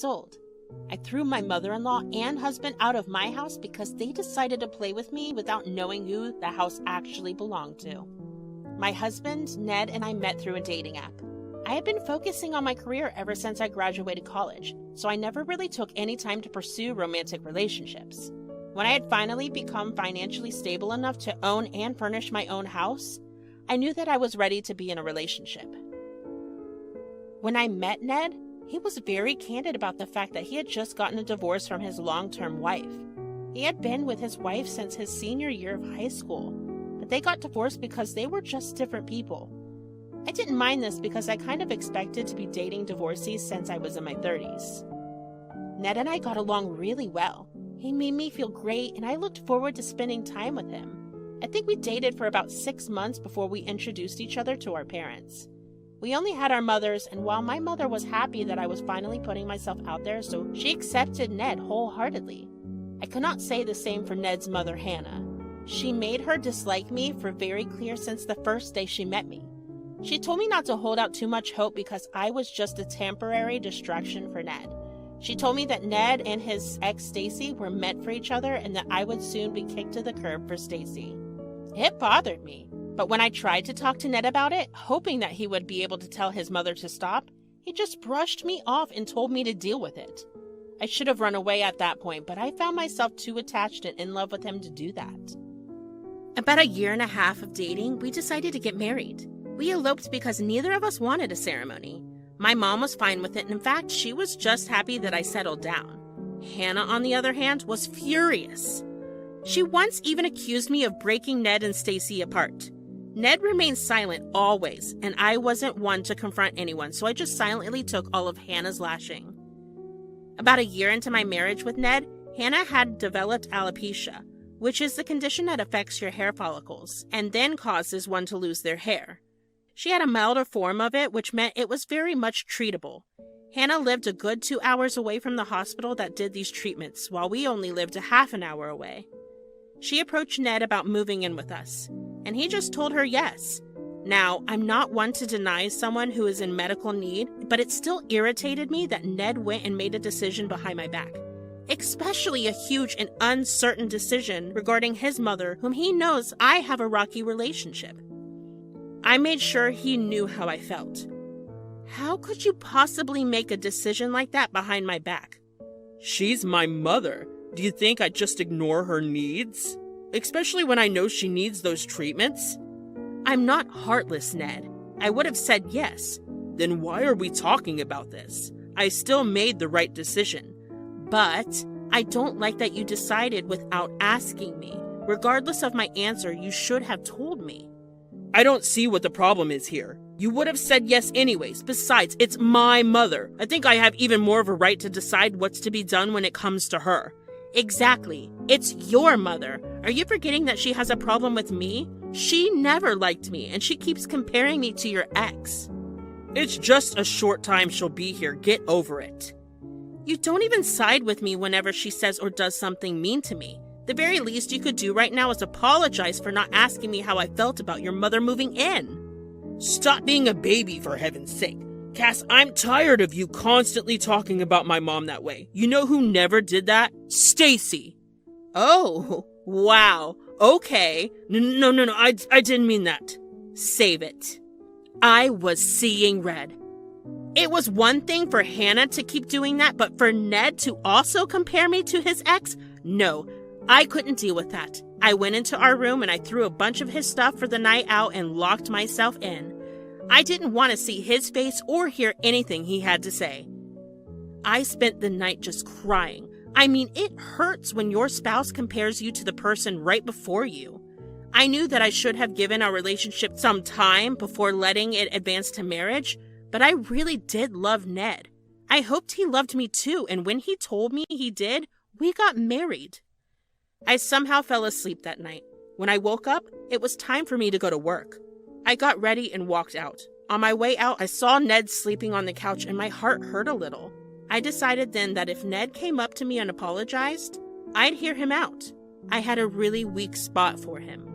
old. I threw my mother-in-law and husband out of my house because they decided to play with me without knowing who the house actually belonged to. My husband, Ned, and I met through a dating app. I had been focusing on my career ever since I graduated college, so I never really took any time to pursue romantic relationships. When I had finally become financially stable enough to own and furnish my own house, I knew that I was ready to be in a relationship. When I met Ned, he was very candid about the fact that he had just gotten a divorce from his long-term wife. He had been with his wife since his senior year of high school, but they got divorced because they were just different people. I didn't mind this because I kind of expected to be dating divorcees since I was in my 30s. Ned and I got along really well. He made me feel great, and I looked forward to spending time with him. I think we dated for about 6 months before we introduced each other to our parents. We only had our mothers, and while my mother was happy that I was finally putting myself out there, so she accepted Ned wholeheartedly. I could not say the same for Ned's mother, Hannah. She made her dislike me for very clear since the first day she met me. She told me not to hold out too much hope because I was just a temporary distraction for Ned. She told me that Ned and his ex Stacy were meant for each other and that I would soon be kicked to the curb for Stacy. It bothered me, but when I tried to talk to Ned about it, hoping that he would be able to tell his mother to stop, he just brushed me off and told me to deal with it. I should have run away at that point, but I found myself too attached and in love with him to do that. About 1.5 years of dating, we decided to get married. We eloped because neither of us wanted a ceremony. My mom was fine with it, and in fact, she was just happy that I settled down. Hannah, on the other hand, was furious. She once even accused me of breaking Ned and Stacy apart. Ned remained silent always, and I wasn't one to confront anyone, so I just silently took all of Hannah's lashing. About 1 year into my marriage with Ned, Hannah had developed alopecia, which is the condition that affects your hair follicles, and then causes one to lose their hair. She had a milder form of it, which meant it was very much treatable. Hannah lived a good 2 hours away from the hospital that did these treatments, while we only lived a half an hour away. She approached Ned about moving in with us, and he just told her yes. Now, I'm not one to deny someone who is in medical need, but it still irritated me that Ned went and made a decision behind my back, especially a huge and uncertain decision regarding his mother, whom he knows I have a rocky relationship. I made sure he knew how I felt. How could you possibly make a decision like that behind my back? She's my mother. Do you think I'd just ignore her needs? Especially when I know she needs those treatments? I'm not heartless, Ned. I would have said yes. Then why are we talking about this? I still made the right decision. But I don't like that you decided without asking me. Regardless of my answer, you should have told me. I don't see what the problem is here. You would have said yes anyways. Besides, it's my mother. I think I have even more of a right to decide what's to be done when it comes to her. Exactly. It's your mother. Are you forgetting that she has a problem with me? She never liked me, and she keeps comparing me to your ex. It's just a short time she'll be here. Get over it. You don't even side with me whenever she says or does something mean to me. The very least you could do right now is apologize for not asking me how I felt about your mother moving in. Stop being a baby, for heaven's sake. Cass, I'm tired of you constantly talking about my mom that way. You know who never did that? Stacy. Oh, wow. Okay. No, I didn't mean that. Save it. I was seeing red. It was one thing for Hannah to keep doing that, but for Ned to also compare me to his ex? No. I couldn't deal with that. I went into our room and I threw a bunch of his stuff for the night out and locked myself in. I didn't want to see his face or hear anything he had to say. I spent the night just crying. I mean, it hurts when your spouse compares you to the person right before you. I knew that I should have given our relationship some time before letting it advance to marriage, but I really did love Ned. I hoped he loved me too, and when he told me he did, we got married. I somehow fell asleep that night. When I woke up, it was time for me to go to work. I got ready and walked out. On my way out, I saw Ned sleeping on the couch and my heart hurt a little. I decided then that if Ned came up to me and apologized, I'd hear him out. I had a really weak spot for him.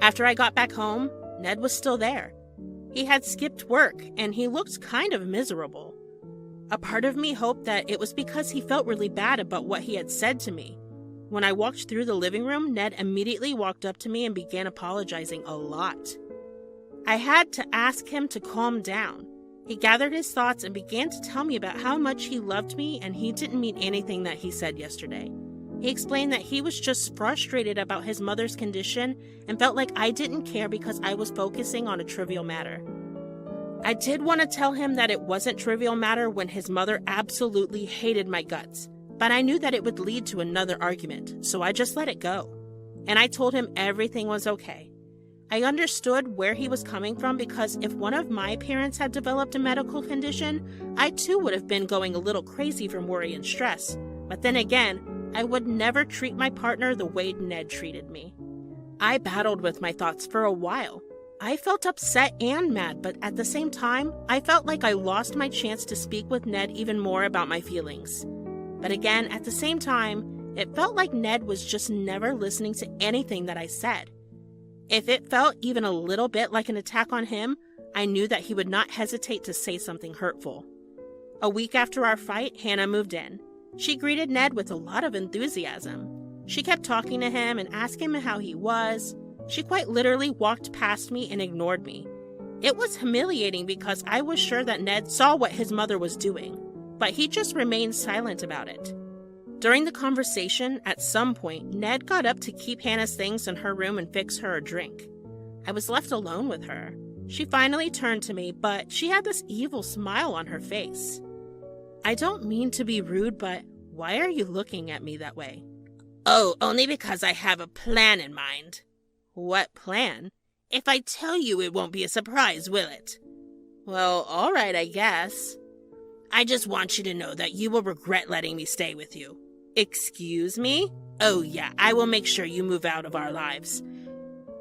After I got back home, Ned was still there. He had skipped work and he looked kind of miserable. A part of me hoped that it was because he felt really bad about what he had said to me. When I walked through the living room, Ned immediately walked up to me and began apologizing a lot. I had to ask him to calm down. He gathered his thoughts and began to tell me about how much he loved me, and he didn't mean anything that he said yesterday. He explained that he was just frustrated about his mother's condition and felt like I didn't care because I was focusing on a trivial matter. I did want to tell him that it wasn't trivial matter when his mother absolutely hated my guts, but I knew that it would lead to another argument, so I just let it go. And I told him everything was okay. I understood where he was coming from because if one of my parents had developed a medical condition, I too would have been going a little crazy from worry and stress. But then again, I would never treat my partner the way Ned treated me. I battled with my thoughts for a while. I felt upset and mad, but at the same time, I felt like I lost my chance to speak with Ned even more about my feelings. But again, at the same time, it felt like Ned was just never listening to anything that I said. If it felt even a little bit like an attack on him, I knew that he would not hesitate to say something hurtful. A week after our fight, Hannah moved in. She greeted Ned with a lot of enthusiasm. She kept talking to him and asking him how he was. She quite literally walked past me and ignored me. It was humiliating because I was sure that Ned saw what his mother was doing, but he just remained silent about it. During the conversation, at some point, Ned got up to keep Hannah's things in her room and fix her a drink. I was left alone with her. She finally turned to me, but she had this evil smile on her face. I don't mean to be rude, but why are you looking at me that way? Oh, only because I have a plan in mind. What plan? If I tell you, it won't be a surprise, will it? Well, all right, I guess. I just want you to know that you will regret letting me stay with you. Excuse me? Oh yeah, I will make sure you move out of our lives.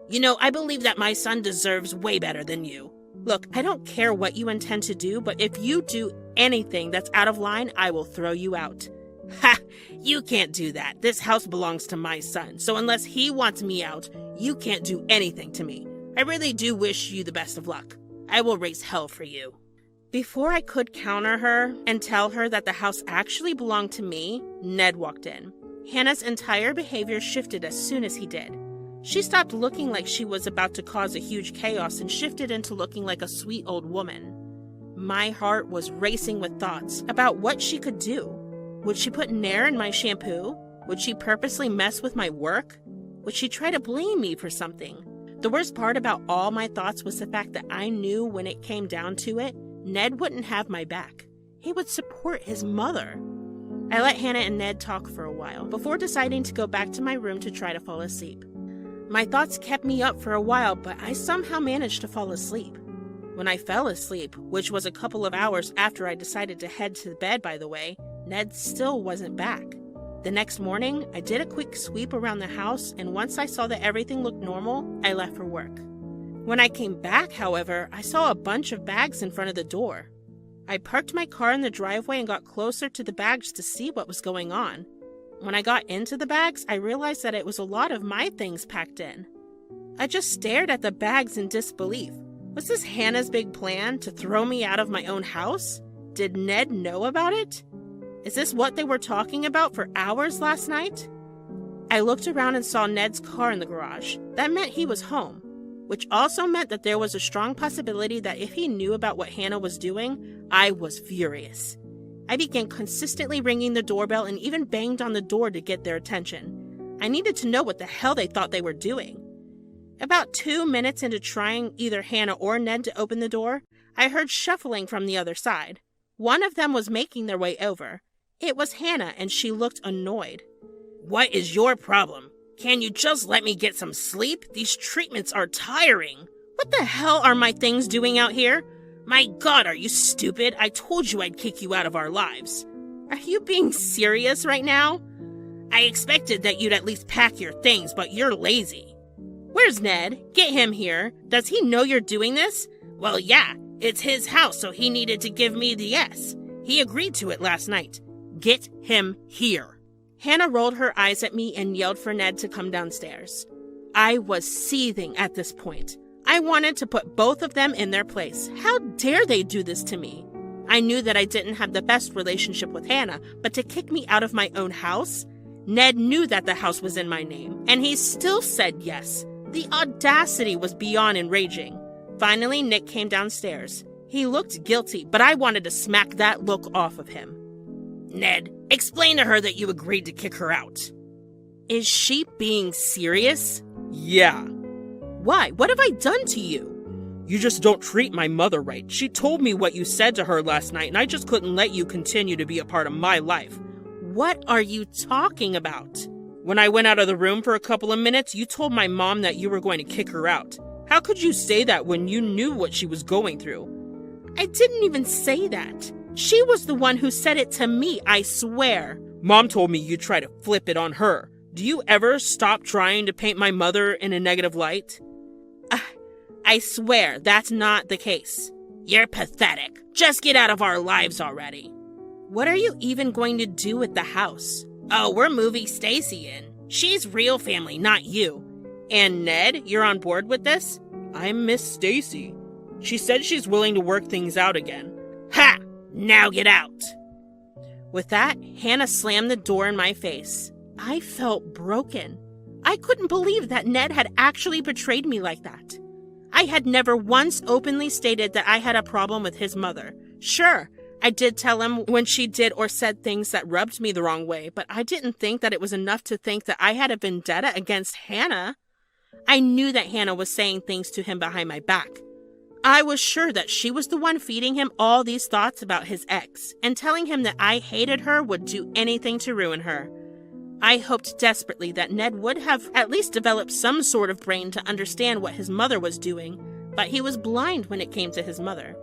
You know, I believe that my son deserves way better than you. Look, I don't care what you intend to do, but if you do anything that's out of line, I will throw you out. Ha! You can't do that. This house belongs to my son, so unless he wants me out, you can't do anything to me. I really do wish you the best of luck. I will raise hell for you. Before I could counter her and tell her that the house actually belonged to me, Ned walked in. Hannah's entire behavior shifted as soon as he did. She stopped looking like she was about to cause a huge chaos and shifted into looking like a sweet old woman. My heart was racing with thoughts about what she could do. Would she put Nair in my shampoo? Would she purposely mess with my work? Would she try to blame me for something? The worst part about all my thoughts was the fact that I knew when it came down to it, Ned wouldn't have my back. He would support his mother. I let Hannah and Ned talk for a while before deciding to go back to my room to try to fall asleep. My thoughts kept me up for a while, but I somehow managed to fall asleep. When I fell asleep, which was a couple of hours after I decided to head to bed, by the way, Ned still wasn't back. The next morning, I did a quick sweep around the house, and once I saw that everything looked normal, I left for work. When I came back, however, I saw a bunch of bags in front of the door. I parked my car in the driveway and got closer to the bags to see what was going on. When I got into the bags, I realized that it was a lot of my things packed in. I just stared at the bags in disbelief. Was this Hannah's big plan to throw me out of my own house? Did Ned know about it? Is this what they were talking about for hours last night? I looked around and saw Ned's car in the garage. That meant he was home, which also meant that there was a strong possibility that if he knew about what Hannah was doing, I was furious. I began consistently ringing the doorbell and even banged on the door to get their attention. I needed to know what the hell they thought they were doing. About 2 minutes into trying either Hannah or Ned to open the door, I heard shuffling from the other side. One of them was making their way over. It was Hannah, and she looked annoyed. What is your problem? Can you just let me get some sleep? These treatments are tiring. What the hell are my things doing out here? My God, are you stupid? I told you I'd kick you out of our lives. Are you being serious right now? I expected that you'd at least pack your things, but you're lazy. Where's Ned? Get him here. Does he know you're doing this? Well, yeah, it's his house, so he needed to give me the yes. He agreed to it last night. Get him here. Hannah rolled her eyes at me and yelled for Ned to come downstairs. I was seething at this point. I wanted to put both of them in their place. How dare they do this to me? I knew that I didn't have the best relationship with Hannah, but to kick me out of my own house? Ned knew that the house was in my name, and he still said yes. The audacity was beyond enraging. Finally, Nick came downstairs. He looked guilty, but I wanted to smack that look off of him. Ned, explain to her that you agreed to kick her out. Is she being serious? Yeah. Why? What have I done to you? You just don't treat my mother right. She told me what you said to her last night, and I just couldn't let you continue to be a part of my life. What are you talking about? When I went out of the room for a couple of minutes, you told my mom that you were going to kick her out. How could you say that when you knew what she was going through? I didn't even say that. She was the one who said it to me, I swear. Mom told me you'd try to flip it on her. Do you ever stop trying to paint my mother in a negative light? I swear that's not the case. You're pathetic. Just get out of our lives already. What are you even going to do with the house? Oh, we're moving Stacy in. She's real family, not you. And Ned, you're on board with this? I'm Miss Stacy. She said she's willing to work things out again. Ha! Now get out. With that, Hannah slammed the door in my face. I felt broken. I couldn't believe that Ned had actually betrayed me like that. I had never once openly stated that I had a problem with his mother. Sure, I did tell him when she did or said things that rubbed me the wrong way, but I didn't think that it was enough to think that I had a vendetta against Hannah. I knew that Hannah was saying things to him behind my back. I was sure that she was the one feeding him all these thoughts about his ex, and telling him that I hated her would do anything to ruin her. I hoped desperately that Ned would have at least developed some sort of brain to understand what his mother was doing, but he was blind when it came to his mother.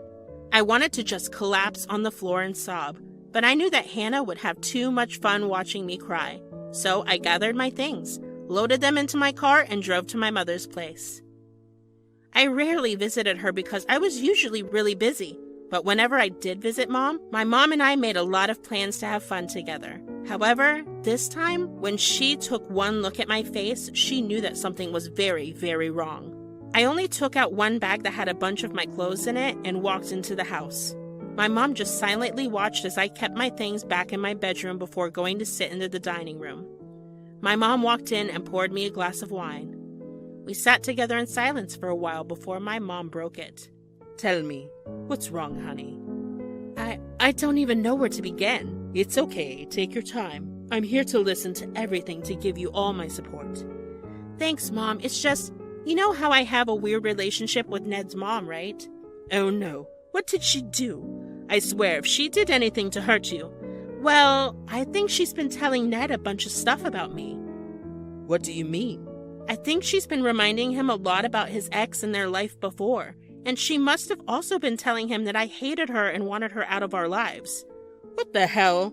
I wanted to just collapse on the floor and sob, but I knew that Hannah would have too much fun watching me cry. So I gathered my things, loaded them into my car, and drove to my mother's place. I rarely visited her because I was usually really busy, but whenever I did visit Mom, my mom and I made a lot of plans to have fun together. However, this time, when she took one look at my face, she knew that something was very, very wrong. I only took out one bag that had a bunch of my clothes in it and walked into the house. My mom just silently watched as I kept my things back in my bedroom before going to sit into the dining room. My mom walked in and poured me a glass of wine. We sat together in silence for a while before my mom broke it. Tell me, what's wrong, honey? I don't even know where to begin. It's okay, take your time. I'm here to listen to everything to give you all my support. Thanks, Mom. It's just, you know how I have a weird relationship with Ned's mom, right? Oh no, what did she do? I swear, if she did anything to hurt you. Well, I think she's been telling Ned a bunch of stuff about me. What do you mean? I think she's been reminding him a lot about his ex and their life before. And she must have also been telling him that I hated her and wanted her out of our lives. What the hell?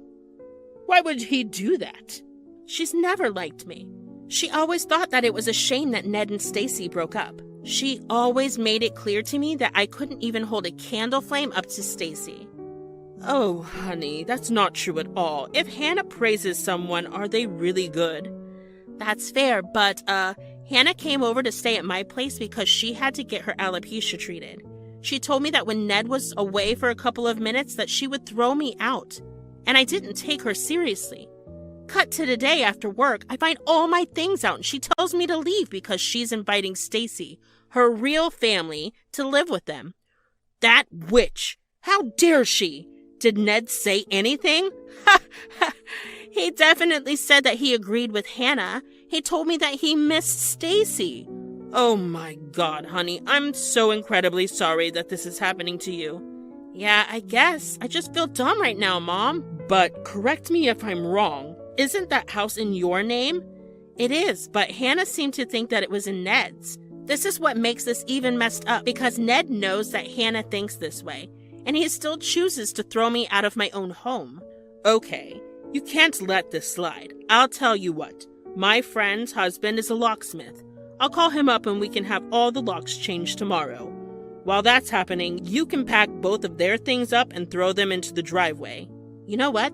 Why would he do that? She's never liked me. She always thought that it was a shame that Ned and Stacy broke up. She always made it clear to me that I couldn't even hold a candle flame up to Stacy. Oh, honey, that's not true at all. If Hannah praises someone, are they really good? That's fair, but, Hannah came over to stay at my place because she had to get her alopecia treated. She told me that when Ned was away for a couple of minutes that she would throw me out, and I didn't take her seriously. Cut to the day after work, I find all my things out and she tells me to leave because she's inviting Stacy, her real family, to live with them. That witch! How dare she? Did Ned say anything? He definitely said that he agreed with Hannah. He told me that he missed Stacy. Oh my God, honey, I'm so incredibly sorry that this is happening to you. Yeah, I guess. I just feel dumb right now, Mom. But correct me if I'm wrong. Isn't that house in your name? It is, but Hannah seemed to think that it was in Ned's. This is what makes this even messed up because Ned knows that Hannah thinks this way, and he still chooses to throw me out of my own home. Okay, you can't let this slide. I'll tell you what. My friend's husband is a locksmith. I'll call him up and we can have all the locks changed tomorrow. While that's happening, you can pack both of their things up and throw them into the driveway. You know what?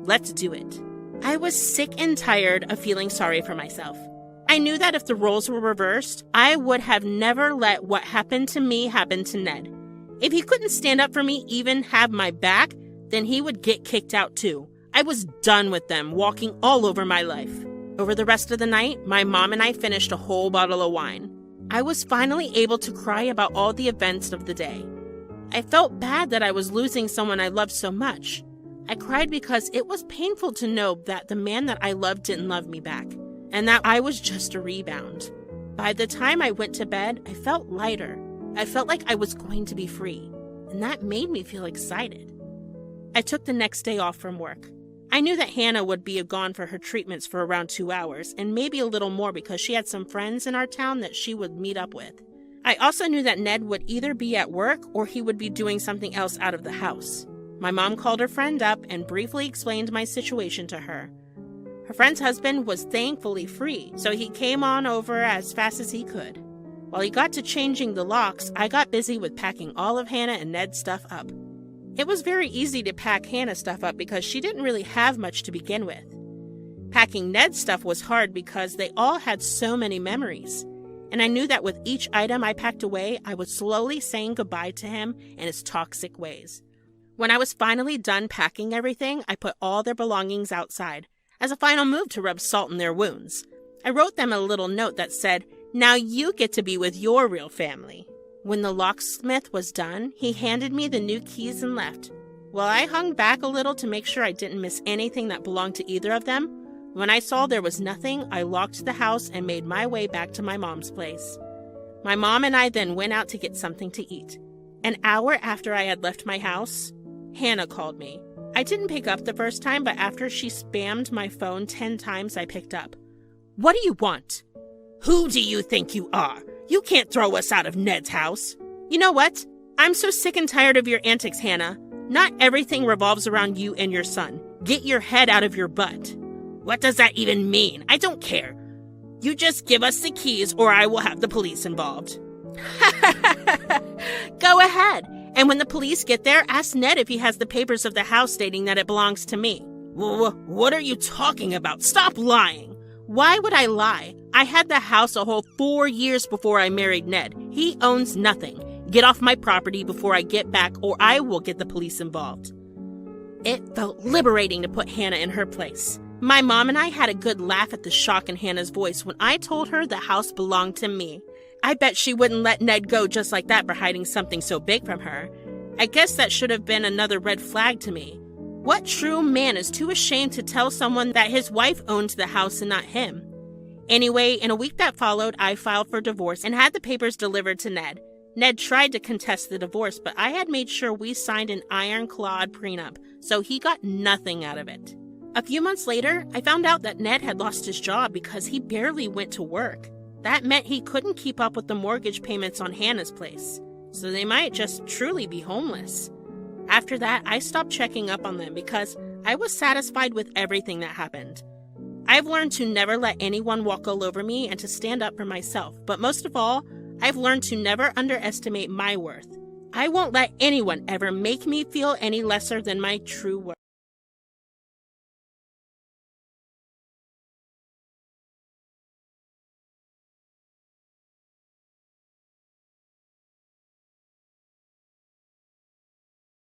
Let's do it. I was sick and tired of feeling sorry for myself. I knew that if the roles were reversed, I would have never let what happened to me happen to Ned. If he couldn't stand up for me, even have my back, then he would get kicked out too. I was done with them walking all over my life. Over the rest of the night, my mom and I finished a whole bottle of wine. I was finally able to cry about all the events of the day. I felt bad that I was losing someone I loved so much. I cried because it was painful to know that the man that I loved didn't love me back, and that I was just a rebound. By the time I went to bed, I felt lighter. I felt like I was going to be free, and that made me feel excited. I took the next day off from work. I knew that Hannah would be gone for her treatments for around 2 hours, and maybe a little more because she had some friends in our town that she would meet up with. I also knew that Ned would either be at work or he would be doing something else out of the house. My mom called her friend up and briefly explained my situation to her. Her friend's husband was thankfully free, so he came on over as fast as he could. While he got to changing the locks, I got busy with packing all of Hannah and Ned's stuff up. It was very easy to pack Hannah's stuff up because she didn't really have much to begin with. Packing Ned's stuff was hard because they all had so many memories, and I knew that with each item I packed away, I was slowly saying goodbye to him and his toxic ways. When I was finally done packing everything, I put all their belongings outside, as a final move to rub salt in their wounds. I wrote them a little note that said, "Now you get to be with your real family." When the locksmith was done, he handed me the new keys and left. While I hung back a little to make sure I didn't miss anything that belonged to either of them, when I saw there was nothing, I locked the house and made my way back to my mom's place. My mom and I then went out to get something to eat. An hour after I had left my house, Hannah called me. I didn't pick up the first time, but after she spammed my phone 10 times, I picked up. "What do you want?" "Who do you think you are? You can't throw us out of Ned's house." "You know what? I'm so sick and tired of your antics, Hannah. Not everything revolves around you and your son. Get your head out of your butt." "What does that even mean? I don't care. You just give us the keys or I will have the police involved." "Go ahead. And when the police get there, ask Ned if he has the papers of the house stating that it belongs to me." What are you talking about? Stop lying." "Why would I lie? I had the house a whole 4 years before I married Ned. He owns nothing. Get off my property before I get back or I will get the police involved." It felt liberating to put Hannah in her place. My mom and I had a good laugh at the shock in Hannah's voice when I told her the house belonged to me. I bet she wouldn't let Ned go just like that for hiding something so big from her. I guess that should have been another red flag to me. What true man is too ashamed to tell someone that his wife owned the house and not him? Anyway, in a week that followed, I filed for divorce and had the papers delivered to Ned. Ned tried to contest the divorce, but I had made sure we signed an ironclad prenup, so he got nothing out of it. A few months later, I found out that Ned had lost his job because he barely went to work. That meant he couldn't keep up with the mortgage payments on Hannah's place, so they might just truly be homeless. After that, I stopped checking up on them because I was satisfied with everything that happened. I've learned to never let anyone walk all over me and to stand up for myself, but most of all, I've learned to never underestimate my worth. I won't let anyone ever make me feel any lesser than my true worth.